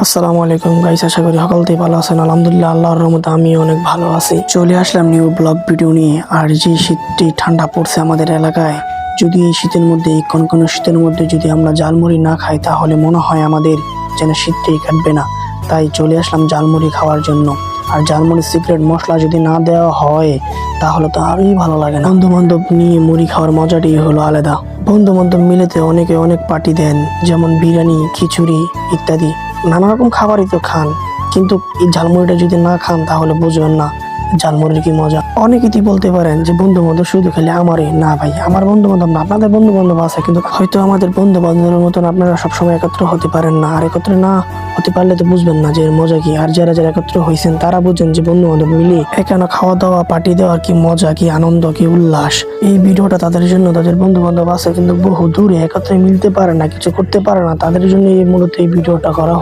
আসসালামু আলাইকুম গাইস, আশা করি সকলতেই ভালো আছেন। আলহামদুলিল্লাহ, আল্লাহর রহমতে আমিও অনেক ভালো আছি। চলে আসলাম নিউ ব্লগ ভিডিও নিয়ে। আর যে শীতটি ঠান্ডা পড়ছে আমাদের এলাকায়, যদি এই শীতের মধ্যে, এই কনকনে শীতের মধ্যে যদি আমরা ঝালমুড়ি না খাই তাহলে মনে হয় আমাদের যেন শীতটাই কাটবে না। তাই চলে আসলাম ঝালমুড়ি খাওয়ার জন্য। আর ঝালমুড়ির সিক্রেট মশলা যদি না দেওয়া হয় তাহলে তো আরোই ভালো লাগে না। বন্ধু বান্ধব নিয়ে মুড়ি খাওয়ার মজাটাই হলো আলাদা। বন্ধু বান্ধব মিলেতে অনেকে অনেক পার্টি দেন, যেমন বিরিয়ানি, খিচুড়ি ইত্যাদি নানা রকম খাবারই তো খান, কিন্তু এই ঝালমুড়িটা যদি না খান তাহলে বুঝবেন না ঝালমুড়ির কি মজা। অনেকেই বলতে পারেন যে বন্ধু বান্ধব শুধু খেলে আমারই না ভাই, আমার বন্ধু বান্ধব না, আপনাদের বন্ধু বান্ধব আছে, কিন্তু হয়তো আমাদের বন্ধু বান্ধবের মতন আপনারা সবসময় একত্র হতে পারেন না। আর একত্র না হতে পারলে তো বুঝবেন না যে এর মজা কি। আর যারা যারা একত্র হয়েছেন তারা বুঝেন যে বন্ধু বান্ধব মিলে এখানে খাওয়া দাওয়া, পার্টি দেওয়ার কি মজা, কি আনন্দ, কি উল্লাস। এই ভিডিওটা তাদের জন্য, তাদের বন্ধু বান্ধব আছে কিন্তু বহু দূরে, একত্রে মিলতে পারে না, কিছু করতে পারে না, তাদের জন্য মূলত এই ভিডিওটা করা।